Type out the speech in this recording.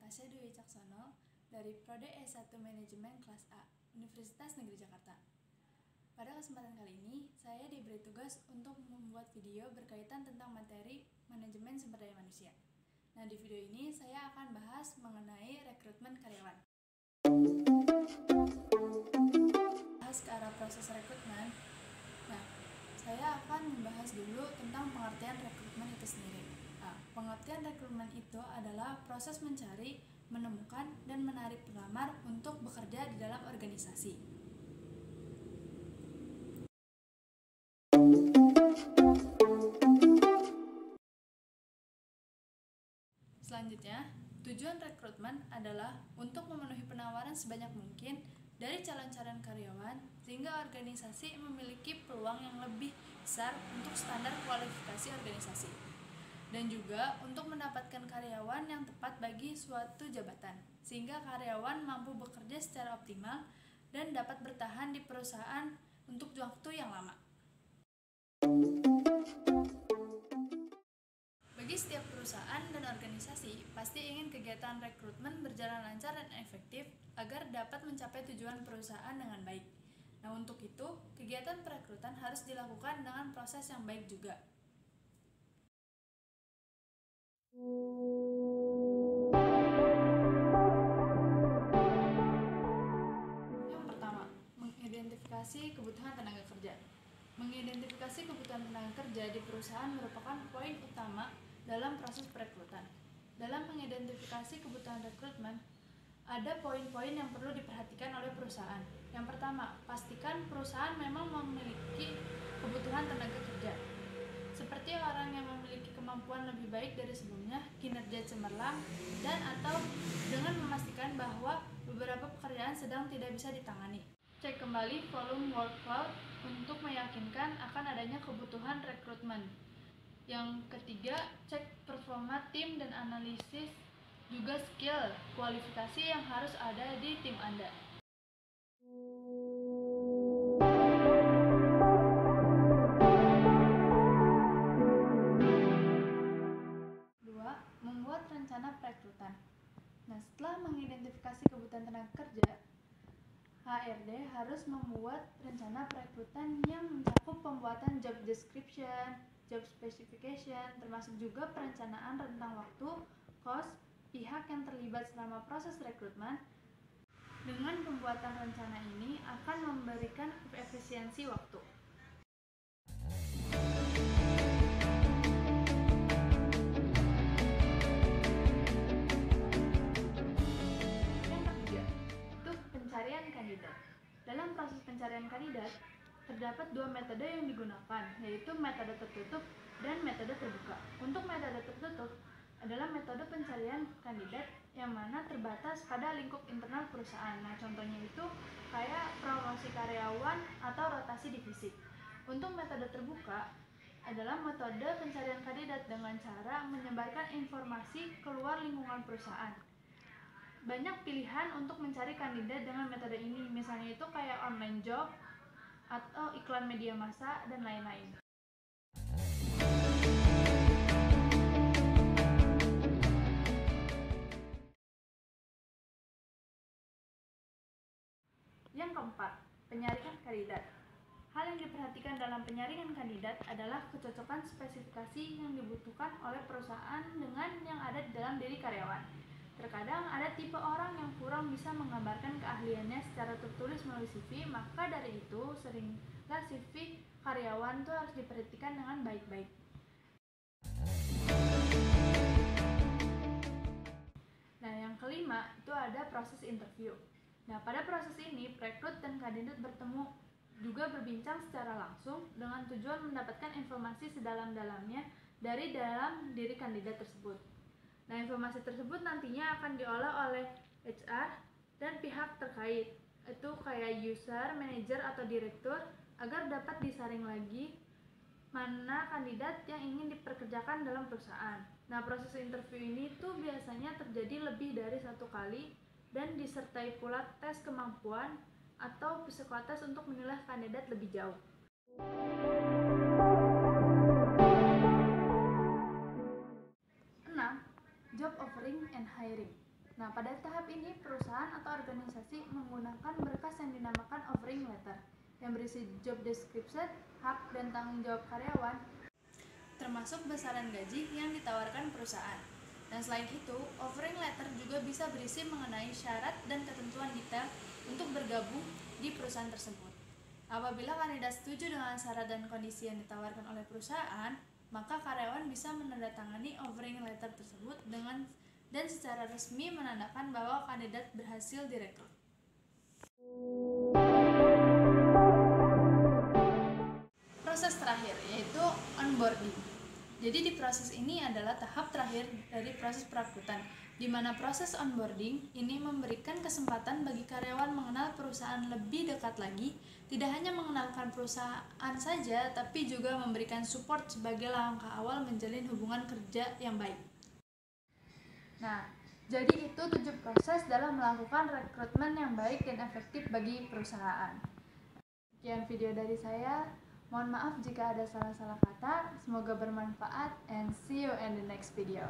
Natasha Dwi Caksono dari Prode S1 Manajemen Kelas A, Universitas Negeri Jakarta. Pada kesempatan kali ini, saya diberi tugas untuk membuat video berkaitan tentang materi manajemen sumber daya manusia. Nah, di video ini saya akan bahas mengenai rekrutmen karyawan. Bahas ke arah proses rekrutmen. Nah, saya akan membahas dulu tentang pengertian rekrutmen itu sendiri. Nah, pengertian rekrutmen itu adalah proses mencari, menemukan, dan menarik pelamar untuk bekerja di dalam organisasi. Selanjutnya, tujuan rekrutmen adalah untuk memenuhi penawaran sebanyak mungkin dari calon-calon karyawan sehingga organisasi memiliki peluang yang lebih besar untuk standar kualifikasi organisasi dan juga untuk mendapatkan karyawan yang tepat bagi suatu jabatan sehingga karyawan mampu bekerja secara optimal dan dapat bertahan di perusahaan untuk waktu yang lama. Bagi setiap perusahaan dan organisasi, pasti ingin kegiatan rekrutmen berjalan lancar dan efektif agar dapat mencapai tujuan perusahaan dengan baik. Nah, untuk itu, kegiatan perekrutan harus dilakukan dengan proses yang baik juga. Yang pertama, mengidentifikasi kebutuhan tenaga kerja. Mengidentifikasi kebutuhan tenaga kerja di perusahaan merupakan poin utama dalam proses perekrutan. Dalam mengidentifikasi kebutuhan rekrutmen, ada poin-poin yang perlu diperhatikan oleh perusahaan. Yang pertama, pastikan perusahaan memang memiliki kebutuhan tenaga kerja. Seperti orang yang memiliki kemampuan lebih baik dari sebelumnya, kinerja cemerlang, dan atau dengan memastikan bahwa beberapa pekerjaan sedang tidak bisa ditangani. Cek kembali volume workload untuk meyakinkan akan adanya kebutuhan rekrutmen. Yang ketiga, cek performa tim dan analisis juga skill, kualifikasi yang harus ada di tim Anda. Dua, membuat rencana perekrutan. Nah, setelah mengidentifikasi kebutuhan tenaga kerja, HRD harus membuat rencana perekrutan yang mencakup pembuatan job description, job specification, termasuk juga perencanaan rentang waktu, cost, pihak yang terlibat selama proses rekrutmen. Dengan pembuatan rencana ini akan memberikan efisiensi waktu. Yang ketiga, itu pencarian kandidat. Dalam proses pencarian kandidat, terdapat dua metode yang digunakan, yaitu metode tertutup dan metode terbuka. Untuk metode tertutup adalah metode pencarian kandidat yang mana terbatas pada lingkup internal perusahaan. Nah, contohnya itu kayak promosi karyawan atau rotasi divisi. Untuk metode terbuka adalah metode pencarian kandidat dengan cara menyebarkan informasi keluar lingkungan perusahaan. Banyak pilihan untuk mencari kandidat dengan metode ini, misalnya itu kayak online job atau iklan media massa dan lain-lain. Yang keempat, penyaringan kandidat. Hal yang diperhatikan dalam penyaringan kandidat adalah kecocokan spesifikasi yang dibutuhkan oleh perusahaan dengan yang ada di dalam diri karyawan. Terkadang ada tipe orang yang kurang bisa menggambarkan keahliannya secara tertulis melalui CV, maka dari itu seringkali CV karyawan itu harus diperhatikan dengan baik-baik. Nah, yang kelima itu ada proses interview. Nah, pada proses ini perekrut dan kandidat bertemu juga berbincang secara langsung dengan tujuan mendapatkan informasi sedalam-dalamnya dari dalam diri kandidat tersebut. Nah, informasi tersebut nantinya akan diolah oleh HR dan pihak terkait, itu kayak user, manajer, atau direktur, agar dapat disaring lagi mana kandidat yang ingin diperkerjakan dalam perusahaan. Nah, proses interview ini tuh biasanya terjadi lebih dari satu kali dan disertai pula tes kemampuan atau psikotes untuk menilai kandidat lebih jauh. Job offering and hiring. Nah, pada tahap ini perusahaan atau organisasi menggunakan berkas yang dinamakan offering letter yang berisi job description, hak dan tanggung jawab karyawan, termasuk besaran gaji yang ditawarkan perusahaan. Dan selain itu, offering letter juga bisa berisi mengenai syarat dan ketentuan detail untuk bergabung di perusahaan tersebut. Apabila kandidat setuju dengan syarat dan kondisi yang ditawarkan oleh perusahaan, maka karyawan bisa menandatangani offering letter tersebut dan secara resmi menandakan bahwa kandidat berhasil direkrut. Proses terakhir yaitu onboarding. Jadi di proses ini adalah tahap terakhir dari proses perekrutan, di mana proses onboarding ini memberikan kesempatan bagi karyawan mengenal perusahaan lebih dekat lagi, tidak hanya mengenalkan perusahaan saja, tapi juga memberikan support sebagai langkah awal menjalin hubungan kerja yang baik. Nah, jadi itu 7 proses dalam melakukan rekrutmen yang baik dan efektif bagi perusahaan. Sekian video dari saya. Mohon maaf jika ada salah-salah kata. Semoga bermanfaat and see you in the next video.